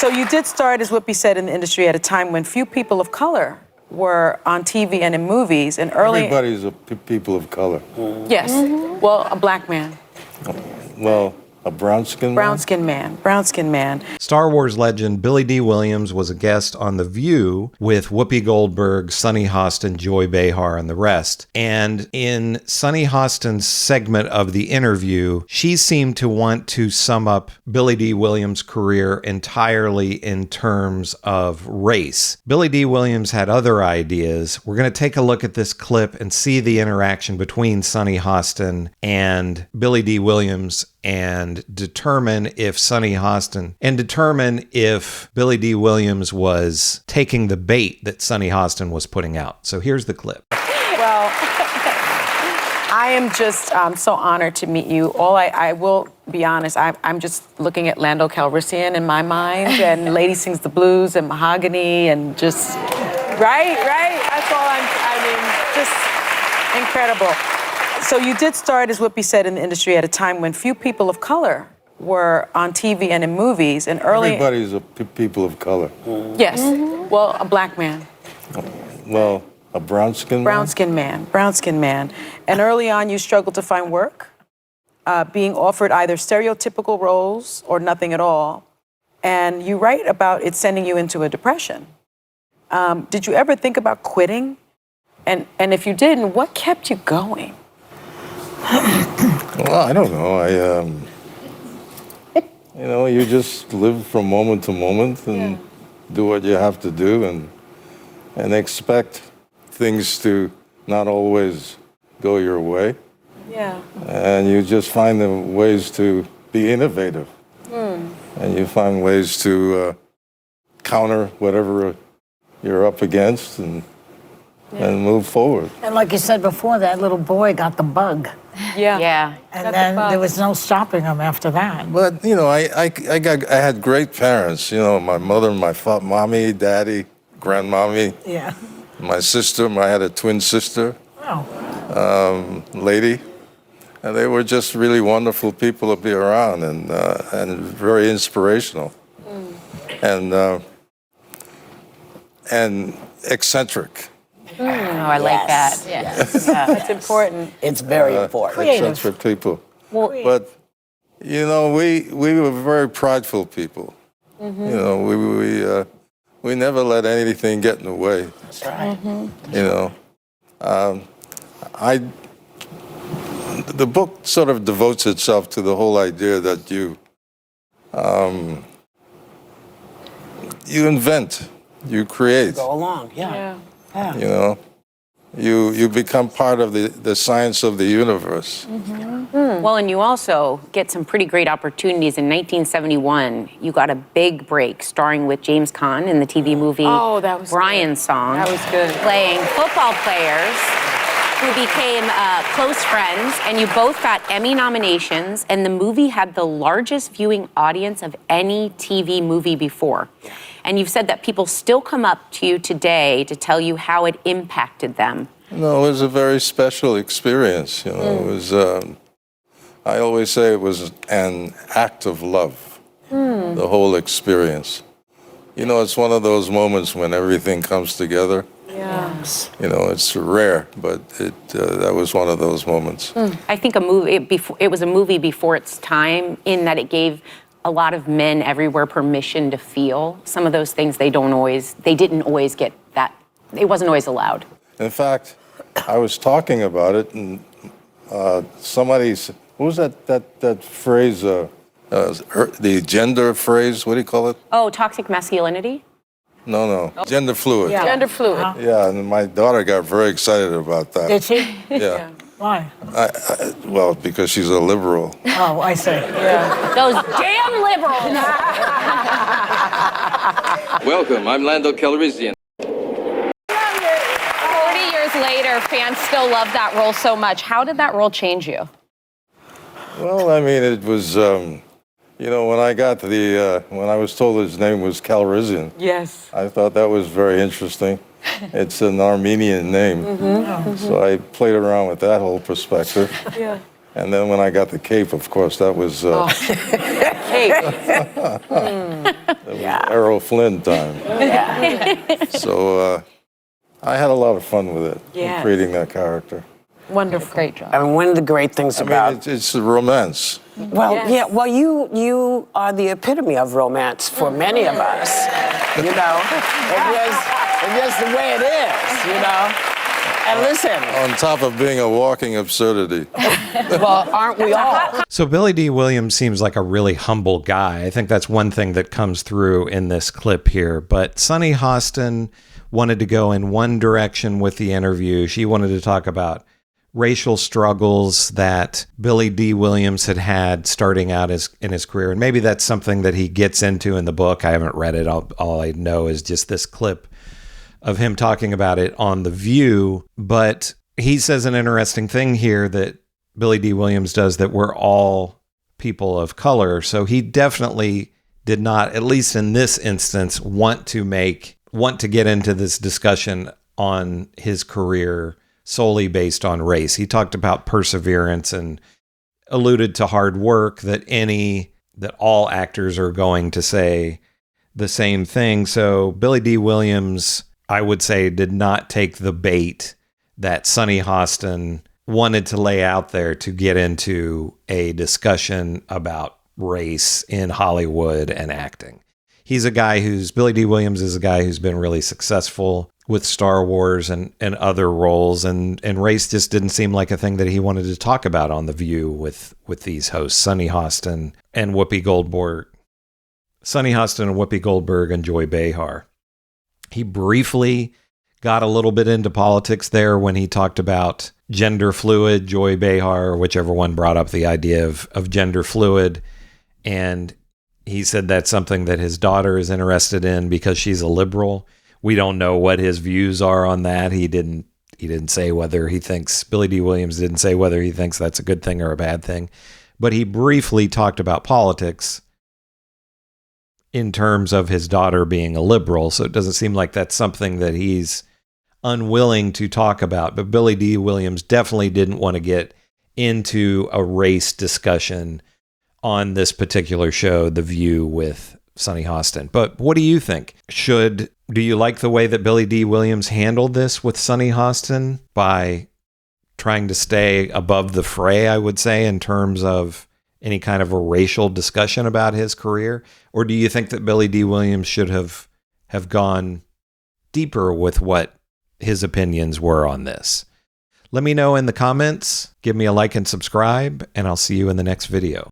So you did start, as Whoopi said, in the industry at a time when few people of color were on TV and in movies. And early... Everybody's people of color. Yes. Well, a black man. Well, a brown-skinned man? Brown-skinned man. Brown-skinned man. Star Wars legend Billy Dee Williams was a guest on The View with Whoopi Goldberg, Sunny Hostin, Joy Behar, and the rest. And in Sunny Hostin's segment of the interview, she seemed to want to sum up Billy Dee Williams' career entirely in terms of race. Billy Dee Williams had other ideas. We're going to take a look at this clip and see the interaction between Sunny Hostin and Billy Dee Williams and determine if Billy Dee Williams was taking the bait that Sunny Hostin was putting out. So here's the clip. Well, I am just so honored to meet you. I will be honest, I'm just looking at Lando Calrissian in my mind, and Lady Sings the Blues and Mahogany, and just, right? That's all just incredible. So you did start, as Whoopi said, in the industry at a time when few people of color were on TV and in movies. And early... Everybody's people of color. Yes. Well, a black man. Well, a brown-skinned man? Brown-skinned man. Brown-skinned man. And early on, you struggled to find work, being offered either stereotypical roles or nothing at all. And you write about it sending you into a depression. Did you ever think about quitting? And if you didn't, what kept you going? Well, I don't know. You just live from moment to moment and do what you have to do and expect things to not always go your way. Yeah. And you just find the ways to be innovative. And you find ways to counter whatever you're up against and move forward. And like you said before, that little boy got the bug. Yeah. And then there was no stopping him after that. But, I had great parents. My mother, my mommy, daddy, grandmommy. Yeah. My sister, I had a twin sister. Oh. Lady. And they were just really wonderful people to be around and very inspirational. And eccentric. Oh, I like that. Yes. That's important. It's very important. Eccentric people. But, we were very prideful people. We never let anything get in the way. That's right. The book sort of devotes itself to the whole idea that you invent, you create. Go along, yeah. You become part of the science of the universe. Well, and you also get some pretty great opportunities. In 1971, you got a big break starring with James Caan in the TV movie Brian's Song. That was good. Playing football players who became close friends, and you both got Emmy nominations, and the movie had the largest viewing audience of any TV movie before. And you've said that people still come up to you today to tell you how it impacted them. No, it was a very special experience. It was, I always say it was an act of love, the whole experience. It's one of those moments when everything comes together. Yes. It's rare, but that was one of those moments. I think it was a movie before its time in that it gave a lot of men everywhere permission to feel some of those things they didn't always get that. It wasn't always allowed. In fact, I was talking about it, and what was that phrase, the gender phrase, what do you call it? Oh, toxic masculinity? No, gender fluid. Yeah. Gender fluid. Yeah, and my daughter got very excited about that. Did she? Yeah. Why? Well, because she's a liberal. Oh, I see. Yeah. Those damn liberals! Welcome, I'm Lando Calrissian. 40 years later, fans still love that role so much. How did that role change you? Well, it was, when I got when I was told his name was Calrissian. Yes. I thought that was very interesting. It's an Armenian name. So I played around with that whole perspective. Yeah. And then when I got the cape, of course, that was... Great. Errol Flynn time. So I had a lot of fun with it, Yes. creating that character. Wonderful. Great job. I mean, one of the great things I about mean, it's a romance. well, Yes. yeah, well, you are the epitome of romance for many of us. You know, it's just the way it is. You know, and listen, On top of being a walking absurdity. well, aren't we all? So Billy Dee Williams seems like a really humble guy. I think that's one thing that comes through in this clip here. But Sunny Hostin wanted to go in one direction with the interview. She wanted to talk about racial struggles that Billy Dee Williams had starting out in his career. And maybe that's something that he gets into in the book. I haven't read it. All I know is just this clip of him talking about it on The View. But he says an interesting thing here that Billy Dee Williams does, that we're all people of color. So he definitely did not, at least in this instance, want to get into this discussion on his career solely based on race. He talked about perseverance and alluded to hard work, that all actors are going to say the same thing. So Billy Dee Williams, I would say, did not take the bait that Sunny Hostin wanted to lay out there to get into a discussion about race in Hollywood and acting. Billy Dee Williams is a guy who's been really successful with Star Wars and other roles, and race just didn't seem like a thing that he wanted to talk about on The View with these hosts, Sunny Hostin and Whoopi Goldberg and Joy Behar. He briefly got a little bit into politics there when he talked about gender fluid. Joy Behar, whichever one, brought up the idea of gender fluid, and he said that's something that his daughter is interested in because she's a liberal. We don't know what his views are on that. He didn't say whether he thinks, Billy Dee Williams didn't say whether he thinks that's a good thing or a bad thing. But he briefly talked about politics in terms of his daughter being a liberal. So it doesn't seem like that's something that he's unwilling to talk about. But Billy Dee Williams definitely didn't want to get into a race discussion on this particular show, The View with Sunny Hostin. But what do you think? Do you like the way that Billy Dee Williams handled this with Sunny Hostin by trying to stay above the fray, I would say, in terms of any kind of a racial discussion about his career? Or do you think that Billy Dee Williams should have gone deeper with what his opinions were on this? Let me know in the comments. Give me a like and subscribe, and I'll see you in the next video.